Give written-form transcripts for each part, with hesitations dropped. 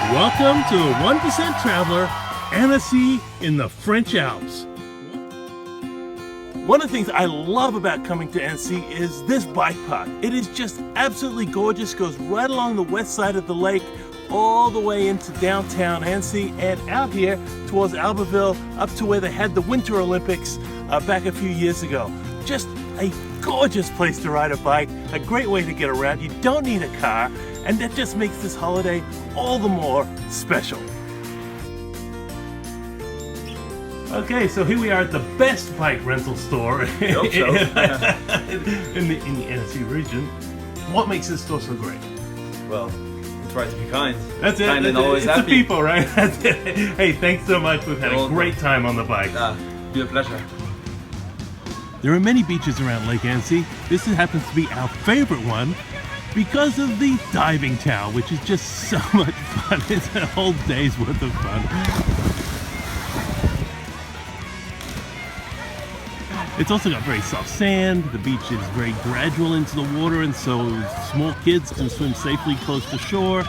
Welcome to a 1% Traveler, Annecy in the French Alps. One of the things I love about coming to Annecy is this bike park. It is just absolutely gorgeous, goes right along the west side of the lake, all the way into downtown Annecy and out here towards Albertville, up to where they had the Winter Olympics back a few years ago. Just a gorgeous place to ride a bike, a great way to get around. You don't need a car, and that just makes this holiday all the more special. Okay, so here we are at the best bike rental store in the Annecy region. What makes this store so great? Well, we try to be kind. That's it. Kind and always it's happy. the people, right? That's it. Hey, thanks so much. We've had a great time on the bike. Be a pleasure. There are many beaches around Lake Annecy. This happens to be our favorite one because of the diving tower, which is just so much fun. It's a whole day's worth of fun. It's also got very soft sand. The beach is very gradual into the water, and so small kids can swim safely close to shore.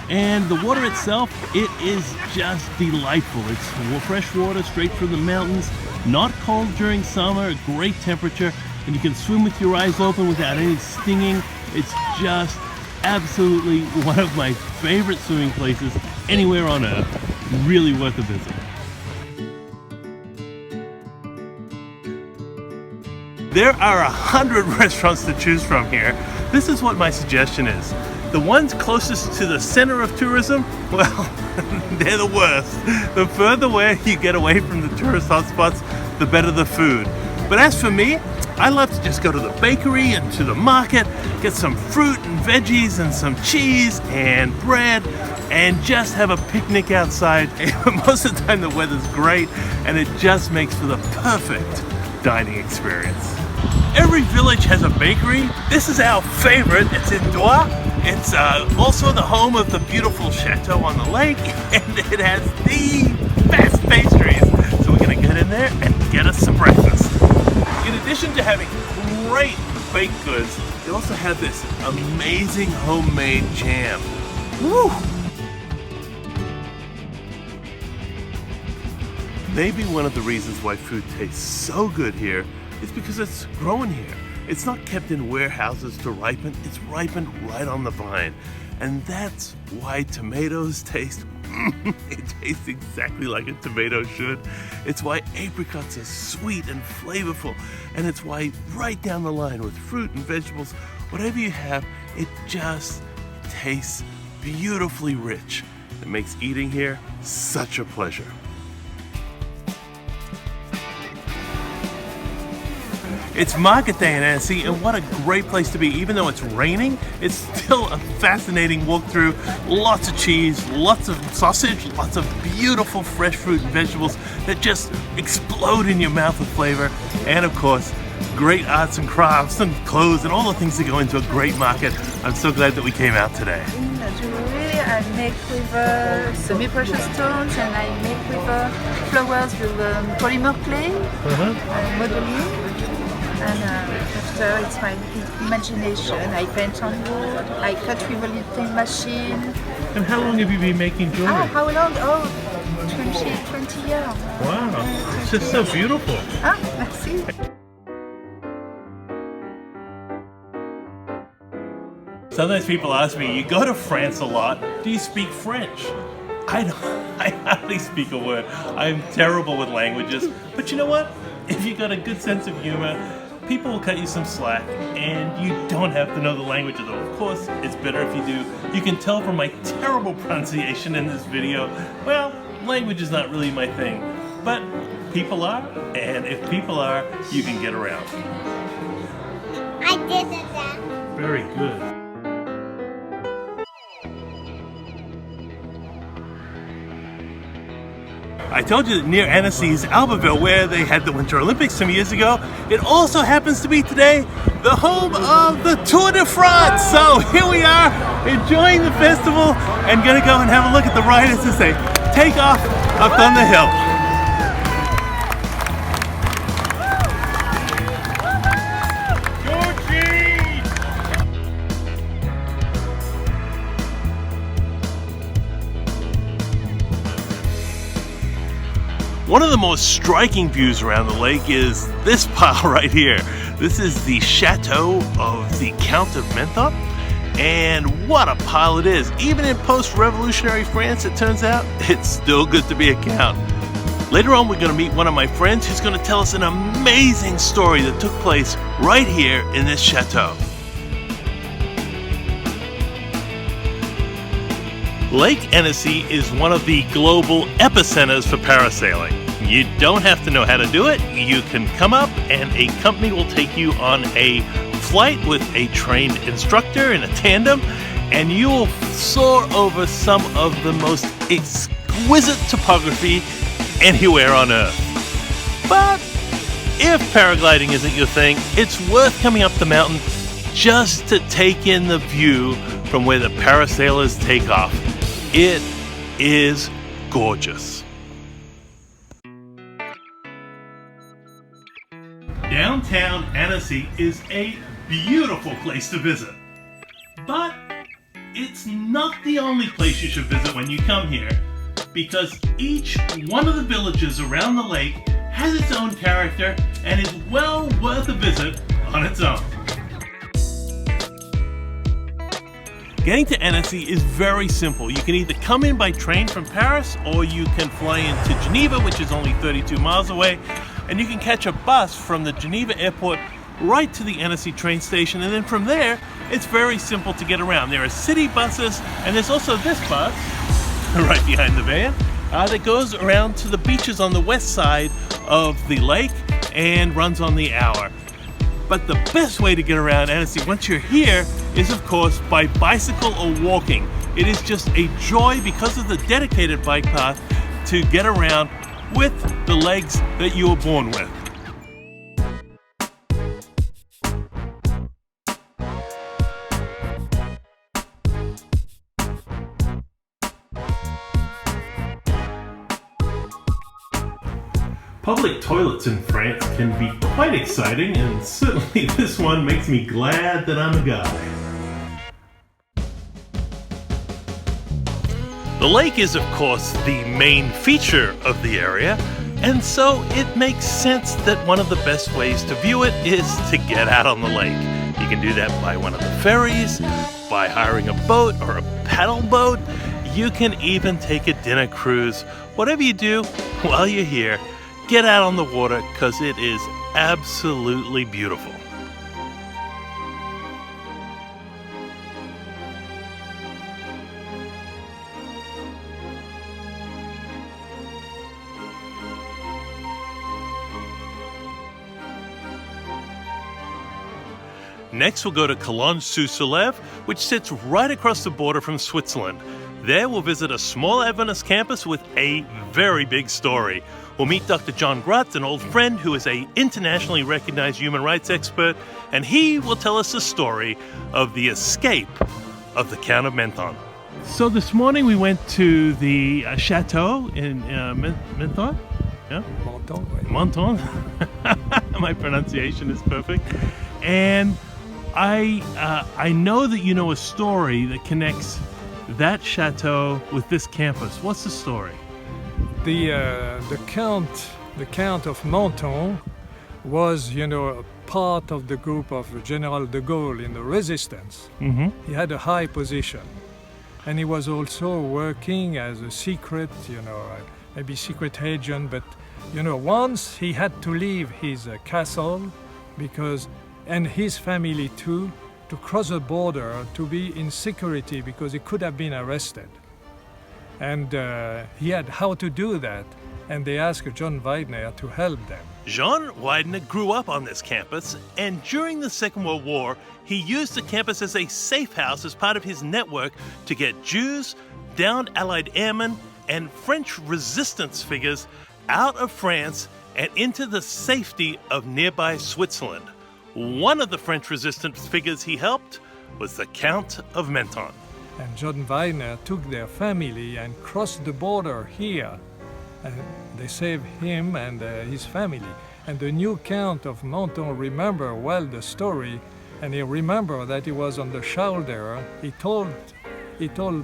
And the water itself, it is just delightful. It's fresh water straight from the mountains, not cold during summer, a great temperature, and you can swim with your eyes open without any stinging. It's just absolutely one of my favorite swimming places anywhere on earth. Really worth a visit. There are 100 restaurants to choose from here. This is what my suggestion is. The ones closest to the center of tourism, well, they're the worst. The further away you get away from the tourist hotspots, the better the food. But as for me, I love to just go to the bakery and to the market, get some fruit and veggies and some cheese and bread, and just have a picnic outside. Most of the time the weather's great, and it just makes for the perfect dining experience. Every village has a bakery. This is our favorite. It's in Graz. It's also the home of the beautiful chateau on the lake, and it has the best pastries. So we're gonna get in there and get us some breakfast. In addition to having great baked goods, they also have this amazing homemade jam. Woo! Maybe one of the reasons why food tastes so good here is because it's grown here. It's not kept in warehouses to ripen, it's ripened right on the vine. And that's why tomatoes taste, it tastes exactly like a tomato should. It's why apricots are sweet and flavorful. And it's why right down the line with fruit and vegetables, whatever you have, it just tastes beautifully rich. It makes eating here such a pleasure. It's market day in Annecy, and what a great place to be. Even though it's raining, it's still a fascinating walk through. Lots of cheese, lots of sausage, lots of beautiful fresh fruit and vegetables that just explode in your mouth with flavor. And of course, great arts and crafts and clothes and all the things that go into a great market. I'm so glad that we came out today. Jewelry I make with semi-precious stones, and I make with flowers with polymer clay, modeling. And after it's my imagination, I paint on wood, I cut with a little machine. And how long have you been making jewelry? How long? Oh, 20 years. Wow, it's just so beautiful. Merci. Sometimes people ask me, you go to France a lot, do you speak French? I hardly speak a word. I'm terrible with languages. But you know what? If you got a good sense of humor, people will cut you some slack, and you don't have to know the language, though. Of course, it's better if you do. You can tell from my terrible pronunciation in this video, well, language is not really my thing. But people are, and if people are, you can get around. I did that. Very good. I told you that near Annecy is Albertville, where they had the Winter Olympics some years ago. It also happens to be today the home of the Tour de France. So here we are, enjoying the festival, and gonna go and have a look at the riders as they take off up on the hill. One of the most striking views around the lake is this pile right here. This is the Chateau of the Count of Menthon, and what a pile it is. Even in post-revolutionary France, it turns out, it's still good to be a count. Later on, we're going to meet one of my friends who's going to tell us an amazing story that took place right here in this chateau. Lake Annecy is one of the global epicenters for parasailing. You don't have to know how to do it. You can come up and a company will take you on a flight with a trained instructor in a tandem, and you will soar over some of the most exquisite topography anywhere on Earth. But if paragliding isn't your thing, it's worth coming up the mountain just to take in the view from where the parasailers take off. It is gorgeous. Downtown Annecy is a beautiful place to visit. But it's not the only place you should visit when you come here, because each one of the villages around the lake has its own character and is well worth a visit on its own. Getting to Annecy is very simple. You can either come in by train from Paris, or you can fly into Geneva, which is only 32 miles away, and you can catch a bus from the Geneva airport right to the Annecy train station, and then from there it's very simple to get around. There are city buses, and there's also this bus right behind the van that goes around to the beaches on the west side of the lake and runs on the hour. But the best way to get around Annecy once you're here is, of course, by bicycle or walking. It is just a joy because of the dedicated bike path to get around with the legs that you were born with. Public toilets in France can be quite exciting, and certainly this one makes me glad that I'm a guy. The lake is, of course, the main feature of the area, and so it makes sense that one of the best ways to view it is to get out on the lake. You can do that by one of the ferries, by hiring a boat or a paddle boat. You can even take a dinner cruise. Whatever you do while you're here, get out on the water because it is absolutely beautiful. Next, we'll go to Collonges-sous-Salève, which sits right across the border from Switzerland. There, we'll visit a small Adventist campus with a very big story. We'll meet Dr. John Graz, an old friend who is an internationally recognized human rights expert, and he will tell us the story of the escape of the Count of Menthon. So this morning we went to the chateau in Menthon. Yeah? Menton. My pronunciation is perfect. And I know that you know a story that connects that chateau with this campus. What's the story? The Count of Menton was, a part of the group of General de Gaulle in the resistance. Mm-hmm. He had a high position, and he was also working as a secret, maybe secret agent. But once he had to leave his castle and his family too, to cross the border to be in security because he could have been arrested. And he had how to do that, and they asked John Widener to help them. John Widener grew up on this campus, and during the Second World War, he used the campus as a safe house as part of his network to get Jews, downed Allied airmen, and French resistance figures out of France and into the safety of nearby Switzerland. One of the French resistance figures he helped was the Count of Menthon. And John Widener took their family and crossed the border here. And they saved him and his family. And the new Count of Menton remembered well the story, and he remembered that he was on the shoulder. He told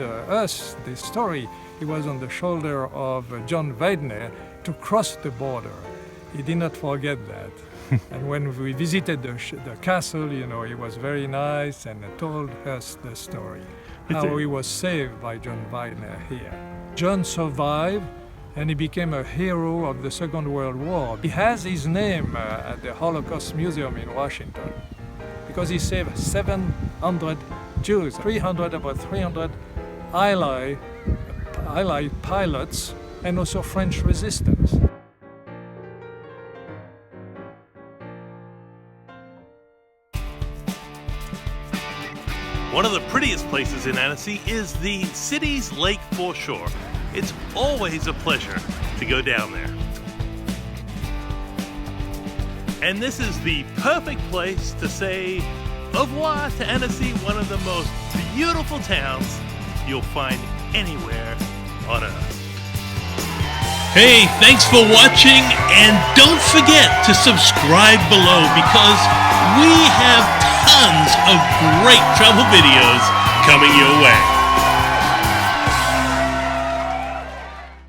us the story. He was on the shoulder of John Widener, to cross the border. He did not forget that. And when we visited the castle, you know, he was very nice and told us the story, how he was saved by John Wagner here. John survived and he became a hero of the Second World War. He has his name at the Holocaust Museum in Washington because he saved 700 Jews, about 300 Allied pilots, and also French resistance. One of the prettiest places in Annecy is the city's lake foreshore. It's always a pleasure to go down there. And this is the perfect place to say au revoir to Annecy, one of the most beautiful towns you'll find anywhere on Earth. Hey, thanks for watching, and don't forget to subscribe below because we have tons of great travel videos coming your way.